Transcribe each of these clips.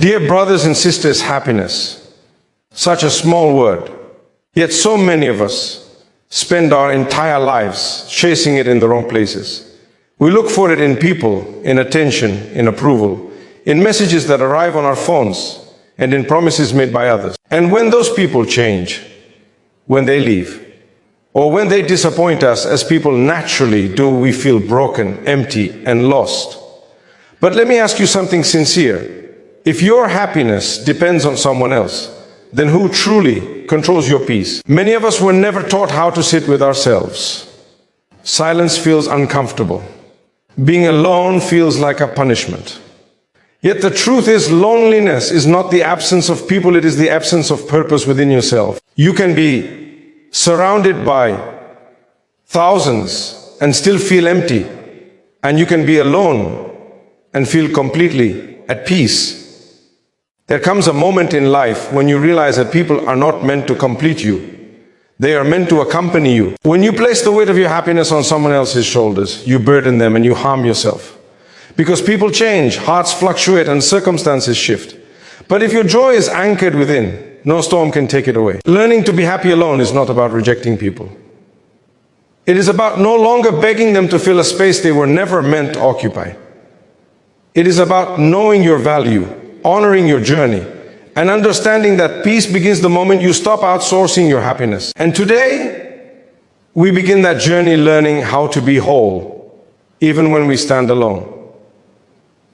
Dear brothers and sisters, happiness, such a small word, yet so many of us spend our entire lives chasing it in the wrong places. We look for it in people, in attention, in approval, in messages that arrive on our phones, and in promises made by others. And when those people change, when they leave, or when they disappoint us, as people naturally do, we feel broken, empty, and lost. But let me ask you something sincere. If your happiness depends on someone else, then who truly controls your peace? Many of us were never taught how to sit with ourselves. Silence feels uncomfortable. Being alone feels like a punishment. Yet the truth is, loneliness is not the absence of people, it is the absence of purpose within yourself. You can be surrounded by thousands and still feel empty, and you can be alone and feel completely at peace. There comes a moment in life when you realize that people are not meant to complete you. They are meant to accompany you. When you place the weight of your happiness on someone else's shoulders, you burden them and you harm yourself. Because people change, hearts fluctuate, and circumstances shift. But if your joy is anchored within, no storm can take it away. Learning to be happy alone is not about rejecting people. It is about no longer begging them to fill a space they were never meant to occupy. It is about knowing your value, honoring your journey, and understanding that peace begins the moment you stop outsourcing your happiness. And today, we begin that journey learning how to be whole, even when we stand alone.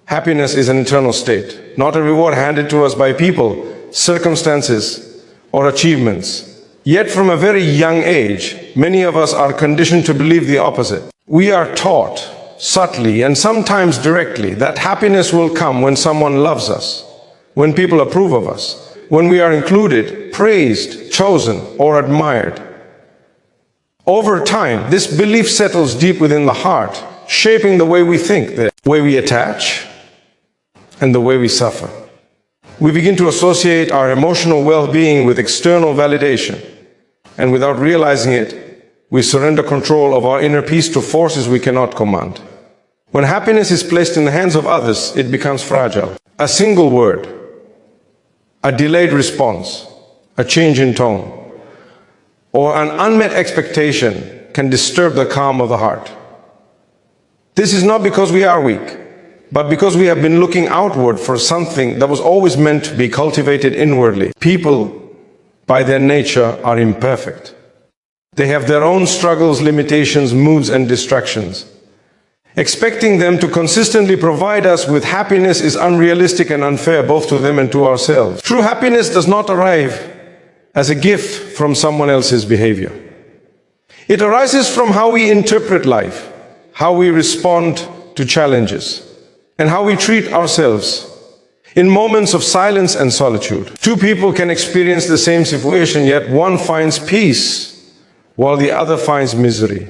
Happiness is an internal state, not a reward handed to us by people, circumstances, or achievements. Yet from a very young age, many of us are conditioned to believe the opposite. We are taught, subtly and sometimes directly, that happiness will come when someone loves us, when people approve of us, when we are included, praised, chosen, or admired. Over time, this belief settles deep within the heart, shaping the way we think, the way we attach, and the way we suffer. We begin to associate our emotional well-being with external validation, and without realizing it, we surrender control of our inner peace to forces we cannot command. When happiness is placed in the hands of others, it becomes fragile. A single word, a delayed response, a change in tone, or an unmet expectation can disturb the calm of the heart. This is not because we are weak, but because we have been looking outward for something that was always meant to be cultivated inwardly. People, by their nature, are imperfect. They have their own struggles, limitations, moods, and distractions. Expecting them to consistently provide us with happiness is unrealistic and unfair, both to them and to ourselves. True happiness does not arrive as a gift from someone else's behavior. It arises from how we interpret life, how we respond to challenges, and how we treat ourselves in moments of silence and solitude. Two people can experience the same situation, yet one finds peace while the other finds misery.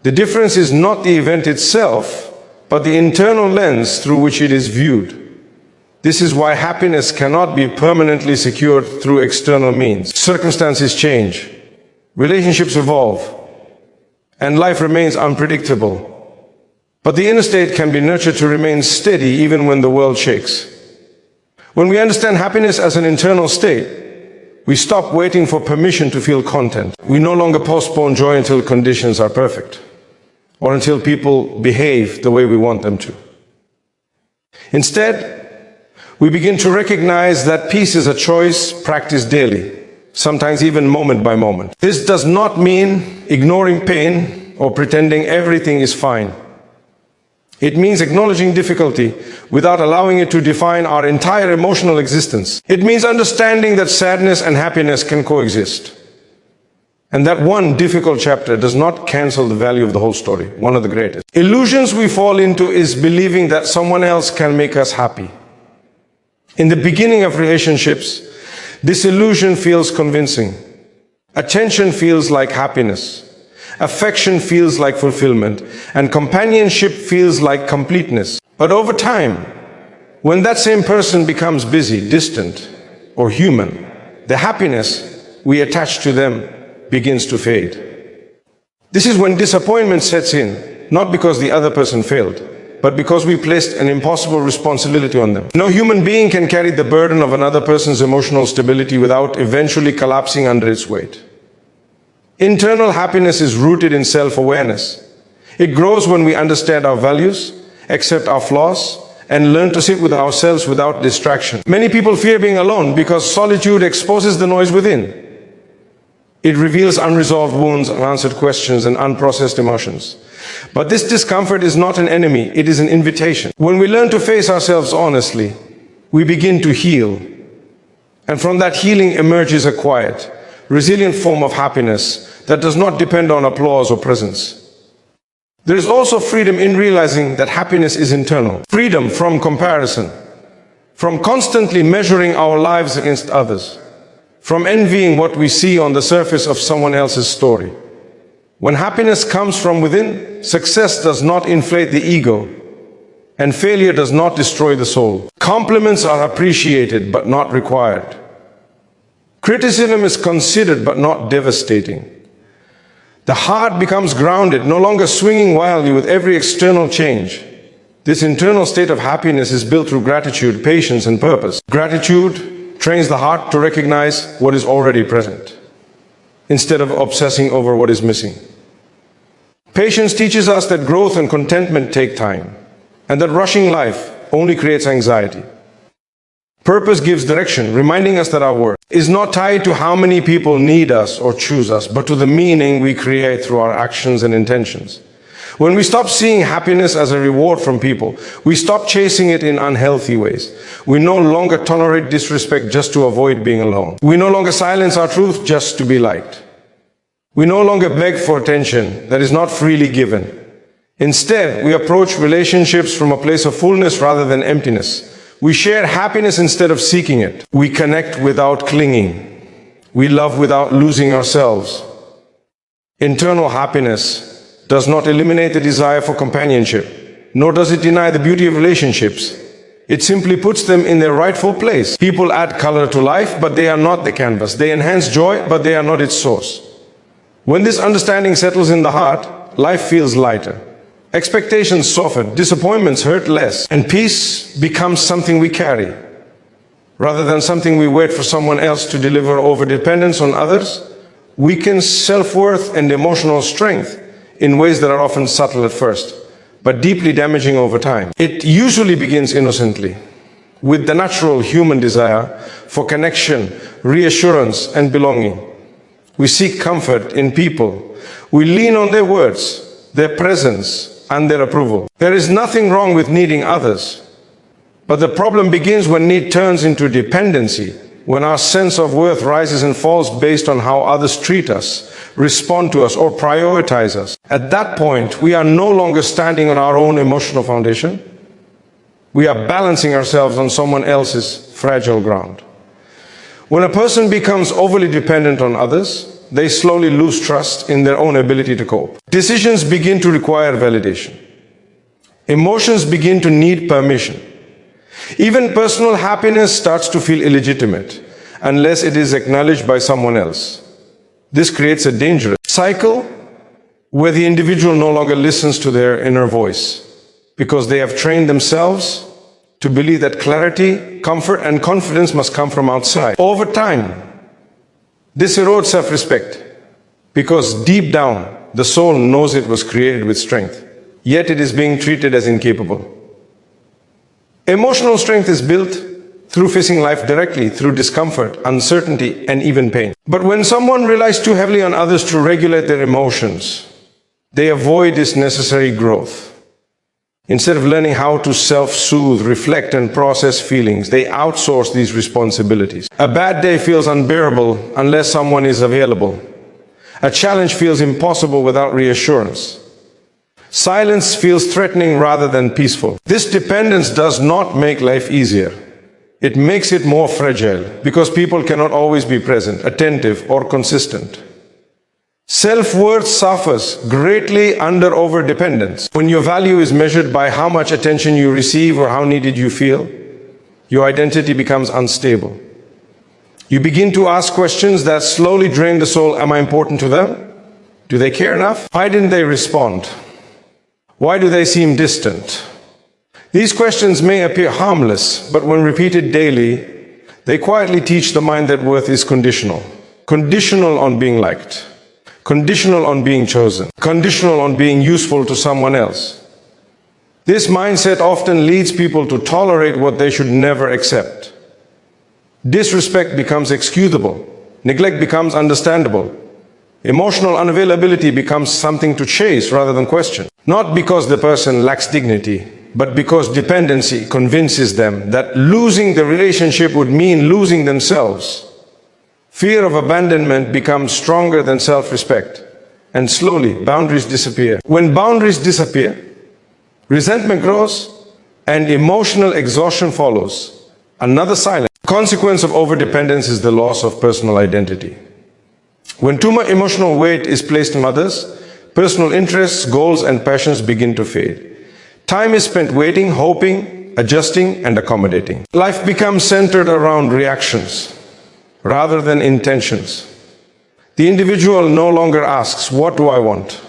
The difference is not the event itself, but the internal lens through which it is viewed. This is why happiness cannot be permanently secured through external means. Circumstances change, relationships evolve, and life remains unpredictable. But the inner state can be nurtured to remain steady even when the world shakes. When we understand happiness as an internal state, we stop waiting for permission to feel content. We no longer postpone joy until conditions are perfect, or until people behave the way we want them to. Instead, we begin to recognize that peace is a choice practiced daily, sometimes even moment by moment. This does not mean ignoring pain or pretending everything is fine. It means acknowledging difficulty without allowing it to define our entire emotional existence. It means understanding that sadness and happiness can coexist, and that one difficult chapter does not cancel the value of the whole story, one of the greatest. Illusions we fall into is believing that someone else can make us happy. In the beginning of relationships, this illusion feels convincing. Attention feels like happiness. Affection feels like fulfillment, and companionship feels like completeness. But over time, when that same person becomes busy, distant, or human, the happiness we attach to them begins to fade. This is when disappointment sets in, not because the other person failed, but because we placed an impossible responsibility on them. No human being can carry the burden of another person's emotional stability without eventually collapsing under its weight. Internal happiness is rooted in self-awareness. It grows when we understand our values, accept our flaws, and learn to sit with ourselves without distraction. Many people fear being alone because solitude exposes the noise within. It reveals unresolved wounds, unanswered questions, and unprocessed emotions. But this discomfort is not an enemy, it is an invitation. When we learn to face ourselves honestly, we begin to heal. And from that healing emerges a quiet, resilient form of happiness that does not depend on applause or presence. There is also freedom in realizing that happiness is internal. Freedom from comparison, from constantly measuring our lives against others, from envying what we see on the surface of someone else's story. When happiness comes from within, success does not inflate the ego, and failure does not destroy the soul. Compliments are appreciated but not required. Criticism is considered but not devastating. The heart becomes grounded, no longer swinging wildly with every external change. This internal state of happiness is built through gratitude, patience, and purpose. Gratitude trains the heart to recognize what is already present, instead of obsessing over what is missing. Patience teaches us that growth and contentment take time, and that rushing life only creates anxiety. Purpose gives direction, reminding us that our worth is not tied to how many people need us or choose us, but to the meaning we create through our actions and intentions. When we stop seeing happiness as a reward from people, we stop chasing it in unhealthy ways. We no longer tolerate disrespect just to avoid being alone. We no longer silence our truth just to be liked. We no longer beg for attention that is not freely given. Instead, we approach relationships from a place of fullness rather than emptiness. We share happiness instead of seeking it. We connect without clinging. We love without losing ourselves. Internal happiness does not eliminate the desire for companionship, nor does it deny the beauty of relationships. It simply puts them in their rightful place. People add color to life, but they are not the canvas. They enhance joy, but they are not its source. When this understanding settles in the heart, life feels lighter. Expectations soften, disappointments hurt less, and peace becomes something we carry, rather than something we wait for someone else to deliver. Over dependence on others weakens self-worth and emotional strength in ways that are often subtle at first, but deeply damaging over time. It usually begins innocently, with the natural human desire for connection, reassurance, and belonging. We seek comfort in people. We lean on their words, their presence, and their approval. There is nothing wrong with needing others, but the problem begins when need turns into dependency, when our sense of worth rises and falls based on how others treat us, respond to us, or prioritize us. At that point, we are no longer standing on our own emotional foundation. We are balancing ourselves on someone else's fragile ground. When a person becomes overly dependent on others, they slowly lose trust in their own ability to cope. Decisions begin to require validation. Emotions begin to need permission. Even personal happiness starts to feel illegitimate unless it is acknowledged by someone else. This creates a dangerous cycle where the individual no longer listens to their inner voice because they have trained themselves to believe that clarity, comfort, and confidence must come from outside. Over time, this erodes self-respect because deep down, the soul knows it was created with strength, yet it is being treated as incapable. Emotional strength is built through facing life directly, through discomfort, uncertainty, and even pain. But when someone relies too heavily on others to regulate their emotions, they avoid this necessary growth. Instead of learning how to self-soothe, reflect, and process feelings, they outsource these responsibilities. A bad day feels unbearable unless someone is available. A challenge feels impossible without reassurance. Silence feels threatening rather than peaceful. This dependence does not make life easier. It makes it more fragile because people cannot always be present, attentive, or consistent. Self-worth suffers greatly under overdependence. When your value is measured by how much attention you receive or how needed you feel, your identity becomes unstable. You begin to ask questions that slowly drain the soul. Am I important to them? Do they care enough? Why didn't they respond? Why do they seem distant? These questions may appear harmless, but when repeated daily, they quietly teach the mind that worth is conditional. Conditional on being liked, conditional on being chosen, conditional on being useful to someone else. This mindset often leads people to tolerate what they should never accept. Disrespect becomes excusable, neglect becomes understandable, emotional unavailability becomes something to chase rather than question. Not because the person lacks dignity, but because dependency convinces them that losing the relationship would mean losing themselves. Fear of abandonment becomes stronger than self-respect, and slowly boundaries disappear. When boundaries disappear, resentment grows and emotional exhaustion follows. Another silent consequence of overdependence is the loss of personal identity. When too much emotional weight is placed on others, personal interests, goals, and passions begin to fade. Time is spent waiting, hoping, adjusting, and accommodating. Life becomes centered around reactions rather than intentions. The individual no longer asks, "What do I want?"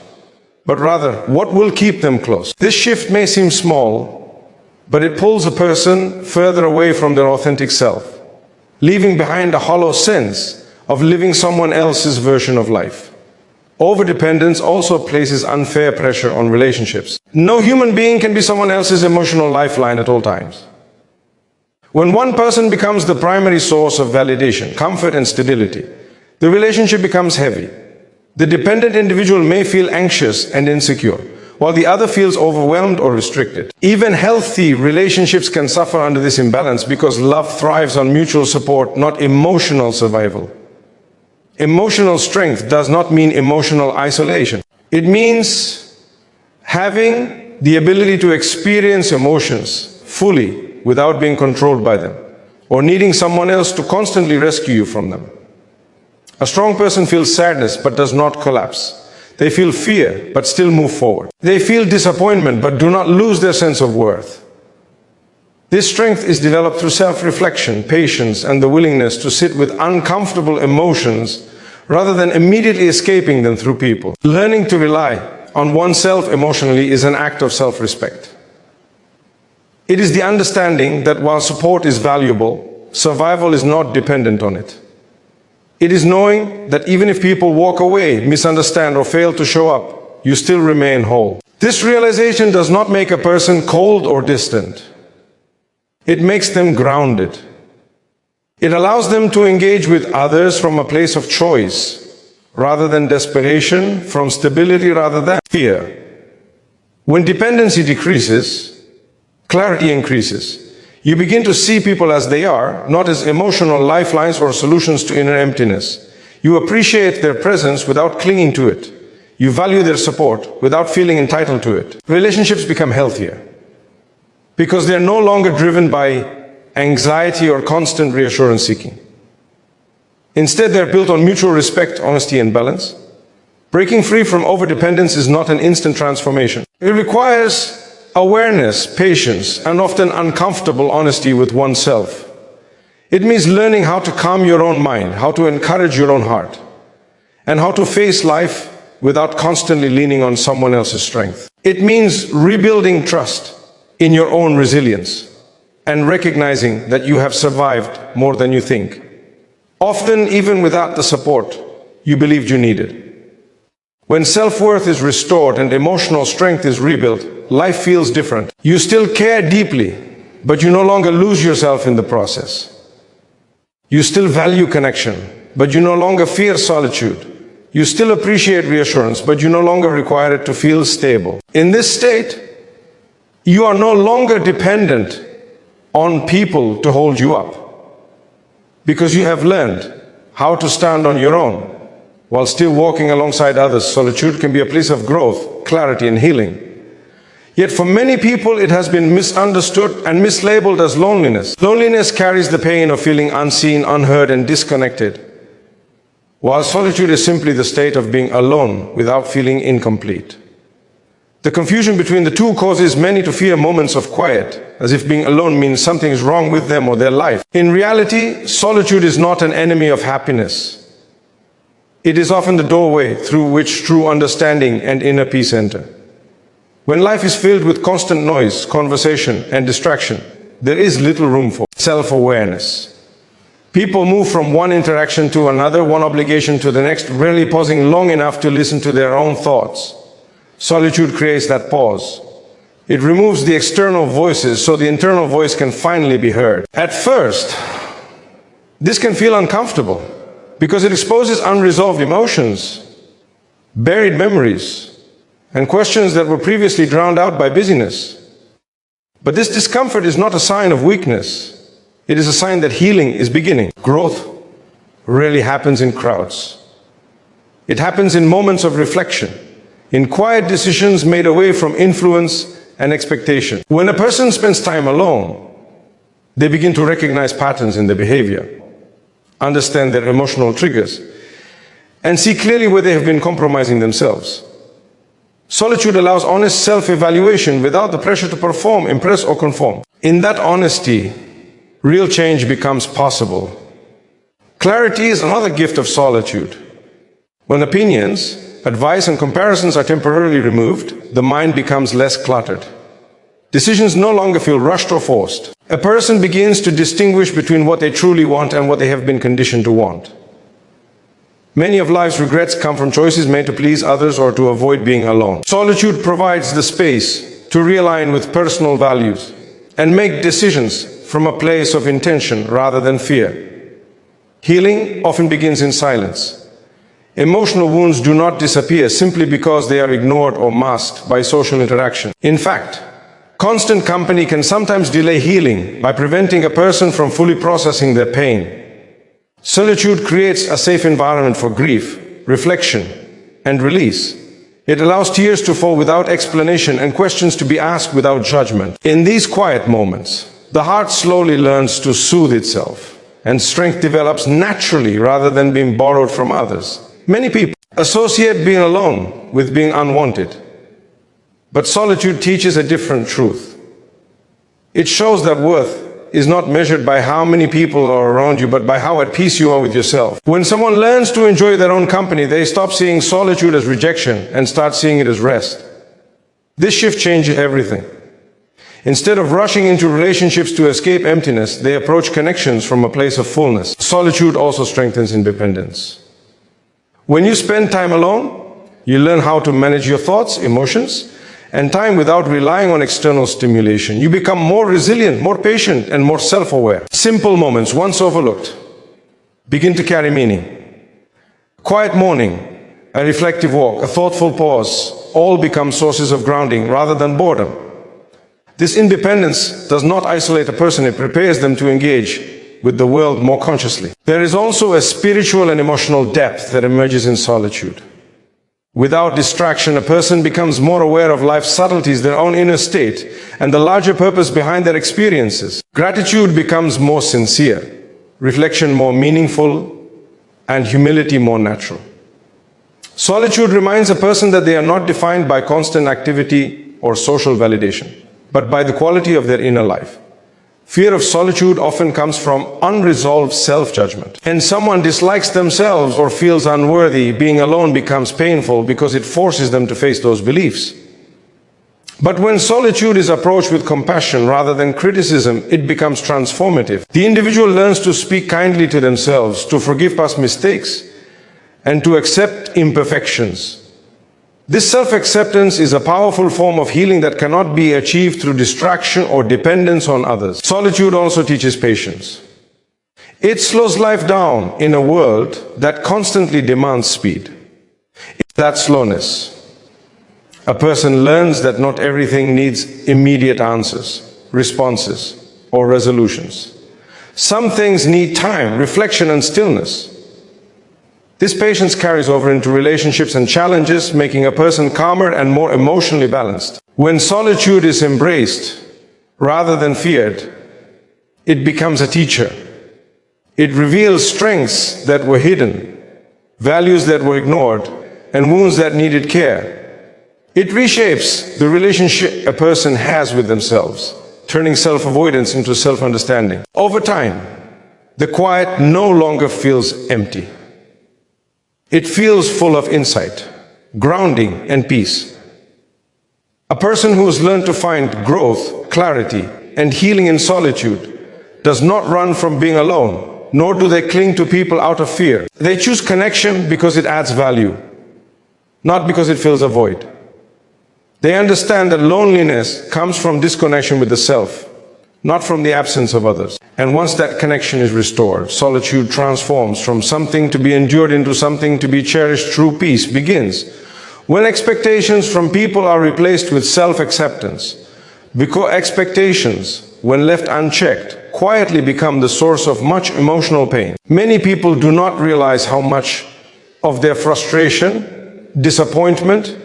but rather, "What will keep them close?" This shift may seem small, but it pulls a person further away from their authentic self, leaving behind a hollow sense of living someone else's version of life. Overdependence also places unfair pressure on relationships. No human being can be someone else's emotional lifeline at all times. When one person becomes the primary source of validation, comfort, and stability, the relationship becomes heavy. The dependent individual may feel anxious and insecure, while the other feels overwhelmed or restricted. Even healthy relationships can suffer under this imbalance because love thrives on mutual support, not emotional survival. Emotional strength does not mean emotional isolation. It means having the ability to experience emotions fully without being controlled by them, or needing someone else to constantly rescue you from them. A strong person feels sadness but does not collapse. They feel fear but still move forward. They feel disappointment but do not lose their sense of worth. This strength is developed through self-reflection, patience, and the willingness to sit with uncomfortable emotions rather than immediately escaping them through people. Learning to rely on oneself emotionally is an act of self-respect. It is the understanding that while support is valuable, survival is not dependent on it. It is knowing that even if people walk away, misunderstand, or fail to show up, you still remain whole. This realization does not make a person cold or distant. It makes them grounded. It allows them to engage with others from a place of choice, rather than desperation, from stability rather than fear. When dependency decreases, clarity increases. You begin to see people as they are, not as emotional lifelines or solutions to inner emptiness. You appreciate their presence without clinging to it. You value their support without feeling entitled to it. Relationships become healthier because they are no longer driven by anxiety or constant reassurance seeking. Instead, they are built on mutual respect, honesty, and balance. Breaking free from overdependence is not an instant transformation. It requires awareness, patience, and often uncomfortable honesty with oneself. It means learning how to calm your own mind, how to encourage your own heart, and how to face life without constantly leaning on someone else's strength. It means rebuilding trust in your own resilience and recognizing that you have survived more than you think, often even without the support you believed you needed. When self-worth is restored and emotional strength is rebuilt, life feels different. You still care deeply, but you no longer lose yourself in the process. You still value connection, but you no longer fear solitude. You still appreciate reassurance, but you no longer require it to feel stable. In this state, you are no longer dependent on people to hold you up, because you have learned how to stand on your own while still walking alongside others. Solitude can be a place of growth, clarity, and healing. Yet for many people, it has been misunderstood and mislabeled as loneliness. Loneliness carries the pain of feeling unseen, unheard, and disconnected, while solitude is simply the state of being alone without feeling incomplete. The confusion between the two causes many to fear moments of quiet, as if being alone means something is wrong with them or their life. In reality, solitude is not an enemy of happiness. It is often the doorway through which true understanding and inner peace enter. When life is filled with constant noise, conversation, and distraction, there is little room for self-awareness. People move from one interaction to another, one obligation to the next, rarely pausing long enough to listen to their own thoughts. Solitude creates that pause. It removes the external voices so the internal voice can finally be heard. At first, this can feel uncomfortable because it exposes unresolved emotions, buried memories, and questions that were previously drowned out by busyness. But this discomfort is not a sign of weakness. It is a sign that healing is beginning. Growth rarely happens in crowds. It happens in moments of reflection, in quiet decisions made away from influence and expectation. When a person spends time alone, they begin to recognize patterns in their behavior, understand their emotional triggers, and see clearly where they have been compromising themselves. Solitude allows honest self-evaluation without the pressure to perform, impress, or conform. In that honesty, real change becomes possible. Clarity is another gift of solitude. When opinions, advice, and comparisons are temporarily removed, the mind becomes less cluttered. Decisions no longer feel rushed or forced. A person begins to distinguish between what they truly want and what they have been conditioned to want. Many of life's regrets come from choices made to please others or to avoid being alone. Solitude provides the space to realign with personal values and make decisions from a place of intention rather than fear. Healing often begins in silence. Emotional wounds do not disappear simply because they are ignored or masked by social interaction. In fact, constant company can sometimes delay healing by preventing a person from fully processing their pain. Solitude creates a safe environment for grief, reflection, and release. It allows tears to fall without explanation and questions to be asked without judgment. In these quiet moments, the heart slowly learns to soothe itself, and strength develops naturally rather than being borrowed from others. Many people associate being alone with being unwanted, but solitude teaches a different truth. It shows that worth is not measured by how many people are around you, but by how at peace you are with yourself. When someone learns to enjoy their own company, they stop seeing solitude as rejection and start seeing it as rest. This shift changes everything. Instead of rushing into relationships to escape emptiness, they approach connections from a place of fullness. Solitude also strengthens independence. When you spend time alone, you learn how to manage your thoughts, emotions, and time without relying on external stimulation. You become more resilient, more patient, and more self-aware. Simple moments, once overlooked, begin to carry meaning. A quiet morning, a reflective walk, a thoughtful pause, all become sources of grounding rather than boredom. This independence does not isolate a person, it prepares them to engage with the world more consciously. There is also a spiritual and emotional depth that emerges in solitude. Without distraction, a person becomes more aware of life's subtleties, their own inner state, and the larger purpose behind their experiences. Gratitude becomes more sincere, reflection more meaningful, and humility more natural. Solitude reminds a person that they are not defined by constant activity or social validation, but by the quality of their inner life. Fear of solitude often comes from unresolved self-judgment. When someone dislikes themselves or feels unworthy, being alone becomes painful because it forces them to face those beliefs. But when solitude is approached with compassion rather than criticism, it becomes transformative. The individual learns to speak kindly to themselves, to forgive past mistakes, and to accept imperfections. This self-acceptance is a powerful form of healing that cannot be achieved through distraction or dependence on others. Solitude also teaches patience. It slows life down in a world that constantly demands speed. In that slowness, a person learns that not everything needs immediate answers, responses, or resolutions. Some things need time, reflection, and stillness. This patience carries over into relationships and challenges, making a person calmer and more emotionally balanced. When solitude is embraced rather than feared, it becomes a teacher. It reveals strengths that were hidden, values that were ignored, and wounds that needed care. It reshapes the relationship a person has with themselves, turning self-avoidance into self-understanding. Over time, the quiet no longer feels empty. It feels full of insight, grounding, and peace. A person who has learned to find growth, clarity, and healing in solitude does not run from being alone, nor do they cling to people out of fear. They choose connection because it adds value, not because it fills a void. They understand that loneliness comes from disconnection with the self, not from the absence of others. And once that connection is restored, solitude transforms from something to be endured into something to be cherished. True peace begins when expectations from people are replaced with self-acceptance, because expectations, when left unchecked, quietly become the source of much emotional pain. Many people do not realize how much of their frustration, disappointment,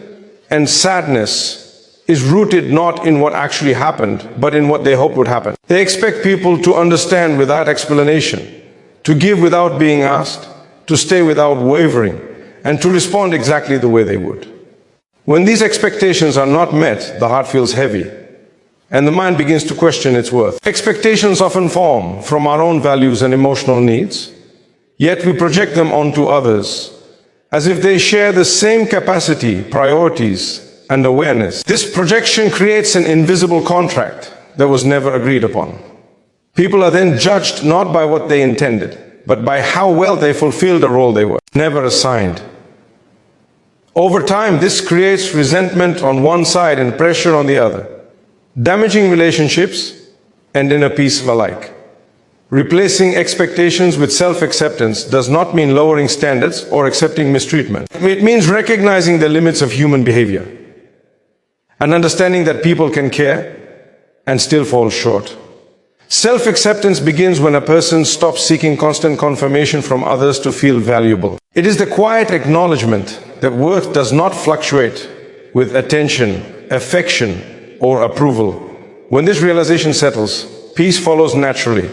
and sadness is rooted not in what actually happened, but in what they hoped would happen. They expect people to understand without explanation, to give without being asked, to stay without wavering, and to respond exactly the way they would. When these expectations are not met, the heart feels heavy, and the mind begins to question its worth. Expectations often form from our own values and emotional needs, yet we project them onto others, as if they share the same capacity, priorities, and awareness. This projection creates an invisible contract that was never agreed upon. People are then judged not by what they intended, but by how well they fulfilled the role they were never assigned. Over time, this creates resentment on one side and pressure on the other, damaging relationships and inner peace alike. Replacing expectations with self-acceptance does not mean lowering standards or accepting mistreatment. It means recognizing the limits of human behavior and understanding that people can care and still fall short. Self-acceptance begins when a person stops seeking constant confirmation from others to feel valuable. It is the quiet acknowledgement that worth does not fluctuate with attention, affection, or approval. When this realization settles, peace follows naturally.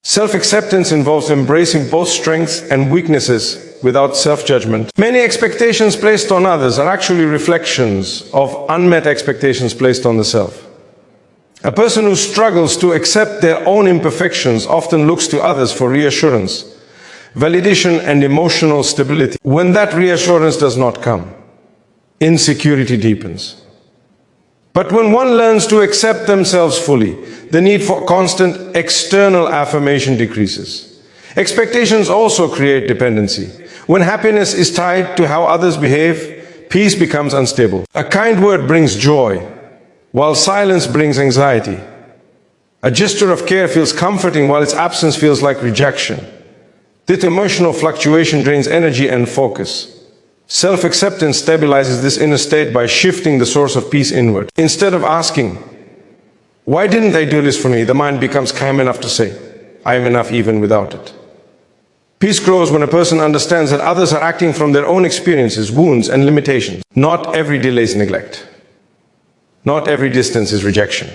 Self-acceptance involves embracing both strengths and weaknesses without self-judgment. Many expectations placed on others are actually reflections of unmet expectations placed on the self. A person who struggles to accept their own imperfections often looks to others for reassurance, validation, and emotional stability. When that reassurance does not come, insecurity deepens. But when one learns to accept themselves fully, the need for constant external affirmation decreases. Expectations also create dependency. When happiness is tied to how others behave, peace becomes unstable. A kind word brings joy, while silence brings anxiety. A gesture of care feels comforting, while its absence feels like rejection. This emotional fluctuation drains energy and focus. Self-acceptance stabilizes this inner state by shifting the source of peace inward. Instead of asking, "Why didn't they do this for me?" the mind becomes calm enough to say, "I am enough even without it." Peace grows when a person understands that others are acting from their own experiences, wounds, and limitations. Not every delay is neglect. Not every distance is rejection.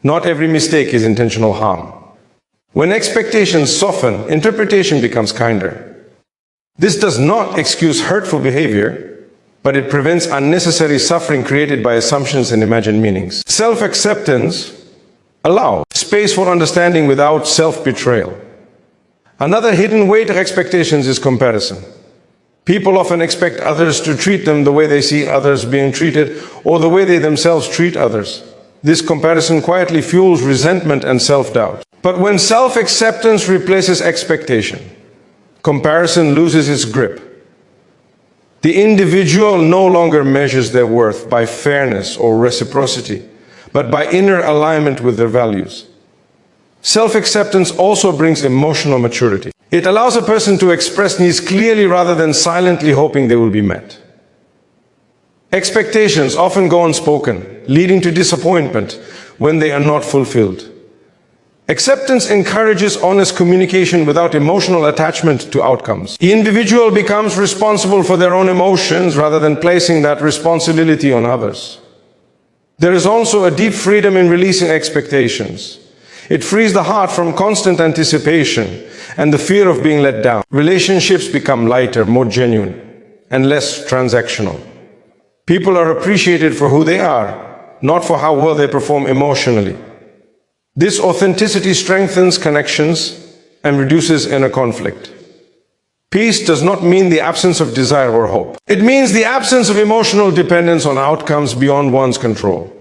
Not every mistake is intentional harm. When expectations soften, interpretation becomes kinder. This does not excuse hurtful behavior, but it prevents unnecessary suffering created by assumptions and imagined meanings. Self-acceptance allows space for understanding without self-betrayal. Another hidden weight of expectations is comparison. People often expect others to treat them the way they see others being treated, or the way they themselves treat others. This comparison quietly fuels resentment and self-doubt. But when self-acceptance replaces expectation, comparison loses its grip. The individual no longer measures their worth by fairness or reciprocity, but by inner alignment with their values. Self-acceptance also brings emotional maturity. It allows a person to express needs clearly rather than silently hoping they will be met. Expectations often go unspoken, leading to disappointment when they are not fulfilled. Acceptance encourages honest communication without emotional attachment to outcomes. The individual becomes responsible for their own emotions rather than placing that responsibility on others. There is also a deep freedom in releasing expectations. It frees the heart from constant anticipation and the fear of being let down. Relationships become lighter, more genuine, and less transactional. People are appreciated for who they are, not for how well they perform emotionally. This authenticity strengthens connections and reduces inner conflict. Peace does not mean the absence of desire or hope. It means the absence of emotional dependence on outcomes beyond one's control.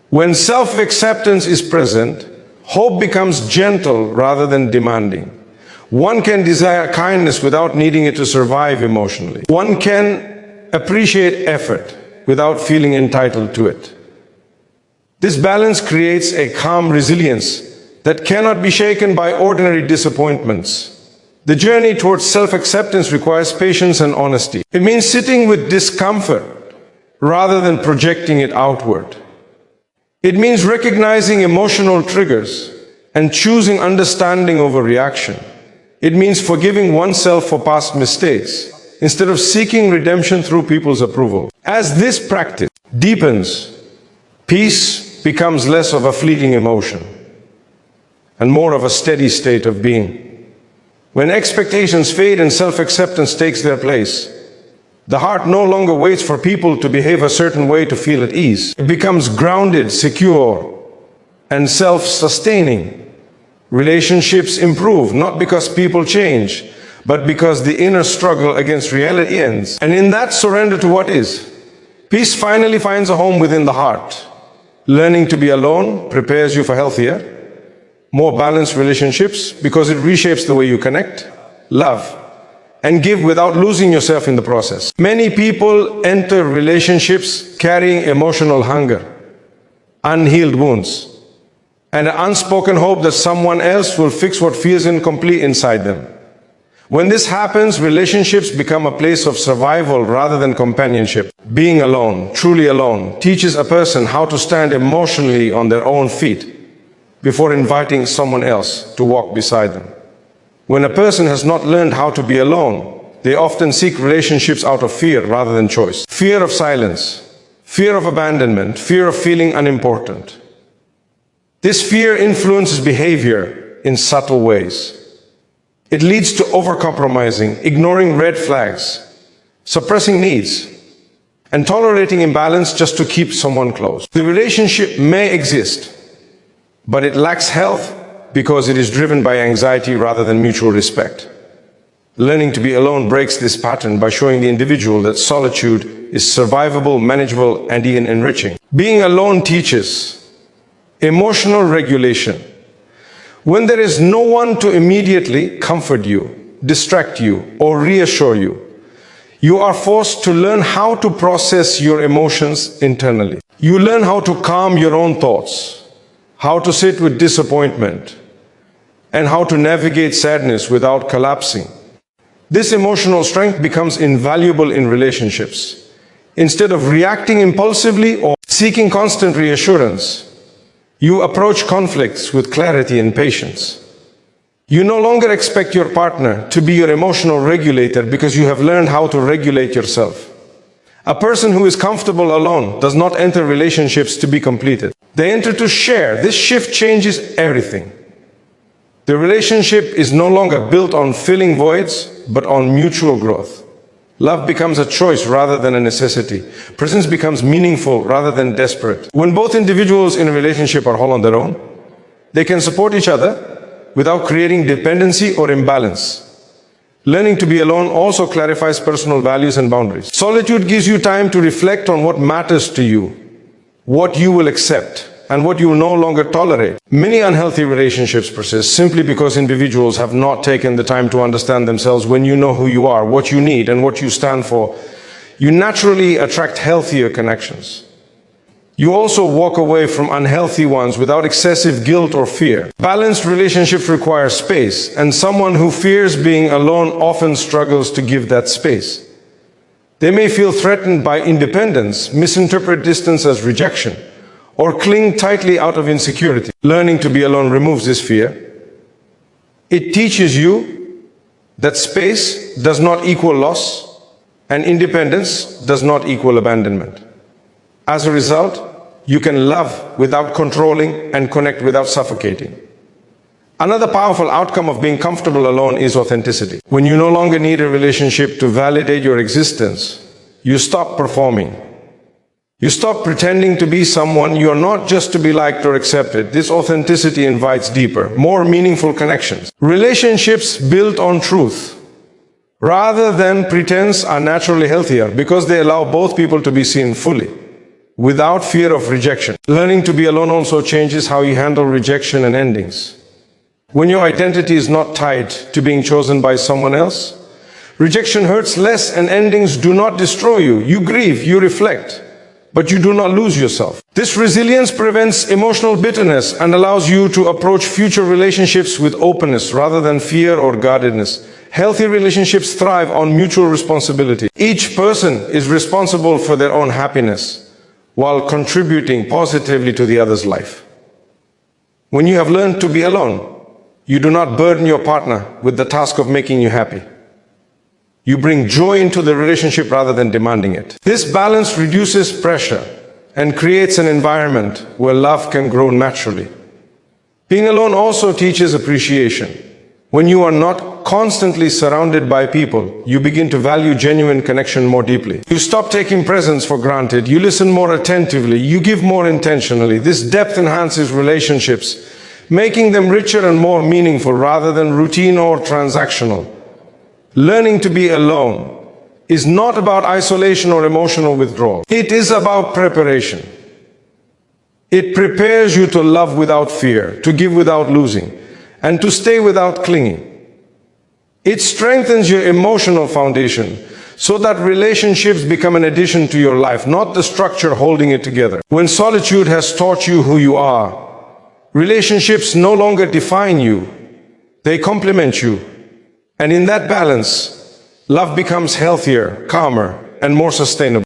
When self-acceptance is present, hope becomes gentle rather than demanding. One can desire kindness without needing it to survive emotionally. One can appreciate effort without feeling entitled to it. This balance creates a calm resilience that cannot be shaken by ordinary disappointments. The journey towards self-acceptance requires patience and honesty. It means sitting with discomfort rather than projecting it outward. It means recognizing emotional triggers and choosing understanding over reaction. It means forgiving oneself for past mistakes instead of seeking redemption through people's approval. As this practice deepens, peace becomes less of a fleeting emotion and more of a steady state of being. When expectations fade and self-acceptance takes their place, the heart no longer waits for people to behave a certain way to feel at ease. It becomes grounded, secure, and self-sustaining. Relationships improve, not because people change, but because the inner struggle against reality ends. And in that surrender to what is, peace finally finds a home within the heart. Learning to be alone prepares you for healthier, more balanced relationships because it reshapes the way you connect, love, and give without losing yourself in the process. Many people enter relationships carrying emotional hunger, unhealed wounds, and an unspoken hope that someone else will fix what feels incomplete inside them. When this happens, relationships become a place of survival rather than companionship. Being alone, truly alone, teaches a person how to stand emotionally on their own feet before inviting someone else to walk beside them. When a person has not learned how to be alone, they often seek relationships out of fear rather than choice. Fear of silence, fear of abandonment, fear of feeling unimportant. This fear influences behavior in subtle ways. It leads to overcompromising, ignoring red flags, suppressing needs, and tolerating imbalance just to keep someone close. The relationship may exist, but it lacks health because it is driven by anxiety rather than mutual respect. Learning to be alone breaks this pattern by showing the individual that solitude is survivable, manageable, and even enriching. Being alone teaches emotional regulation. When there is no one to immediately comfort you, distract you, or reassure you, you are forced to learn how to process your emotions internally. You learn how to calm your own thoughts, how to sit with disappointment, and how to navigate sadness without collapsing. This emotional strength becomes invaluable in relationships. Instead of reacting impulsively or seeking constant reassurance, you approach conflicts with clarity and patience. You no longer expect your partner to be your emotional regulator because you have learned how to regulate yourself. A person who is comfortable alone does not enter relationships to be completed. They enter to share. This shift changes everything. The relationship is no longer built on filling voids, but on mutual growth. Love becomes a choice rather than a necessity. Presence becomes meaningful rather than desperate. When both individuals in a relationship are whole on their own, they can support each other without creating dependency or imbalance. Learning to be alone also clarifies personal values and boundaries. Solitude gives you time to reflect on what matters to you, what you will accept, and what you will no longer tolerate. Many unhealthy relationships persist simply because individuals have not taken the time to understand themselves. When you know who you are, what you need, and what you stand for, you naturally attract healthier connections. You also walk away from unhealthy ones without excessive guilt or fear. Balanced relationships require space, and someone who fears being alone often struggles to give that space. They may feel threatened by independence, misinterpret distance as rejection, or cling tightly out of insecurity. Learning to be alone removes this fear. It teaches you that space does not equal loss, and independence does not equal abandonment. As a result, you can love without controlling and connect without suffocating. Another powerful outcome of being comfortable alone is authenticity. When you no longer need a relationship to validate your existence, you stop performing. You stop pretending to be someone you are not just to be liked or accepted. This authenticity invites deeper, more meaningful connections. Relationships built on truth, rather than pretense are naturally healthier because they allow both people to be seen fully, without fear of rejection. Learning to be alone also changes how you handle rejection and endings. When your identity is not tied to being chosen by someone else, rejection hurts less and endings do not destroy you. You grieve, you reflect, but you do not lose yourself. This resilience prevents emotional bitterness and allows you to approach future relationships with openness rather than fear or guardedness. Healthy relationships thrive on mutual responsibility. Each person is responsible for their own happiness while contributing positively to the other's life. When you have learned to be alone, you do not burden your partner with the task of making you happy. You bring joy into the relationship rather than demanding it. This balance reduces pressure and creates an environment where love can grow naturally. Being alone also teaches appreciation. When you are not constantly surrounded by people, you begin to value genuine connection more deeply. You stop taking presents for granted. You listen more attentively. You give more intentionally. This depth enhances relationships, making them richer and more meaningful rather than routine or transactional. Learning to be alone is not about isolation or emotional withdrawal. It is about preparation. It prepares you to love without fear, to give without losing, and to stay without clinging. It strengthens your emotional foundation so that relationships become an addition to your life, not the structure holding it together. When solitude has taught you who you are, relationships no longer define you, they complement you. And in that balance, love becomes healthier, calmer, and more sustainable.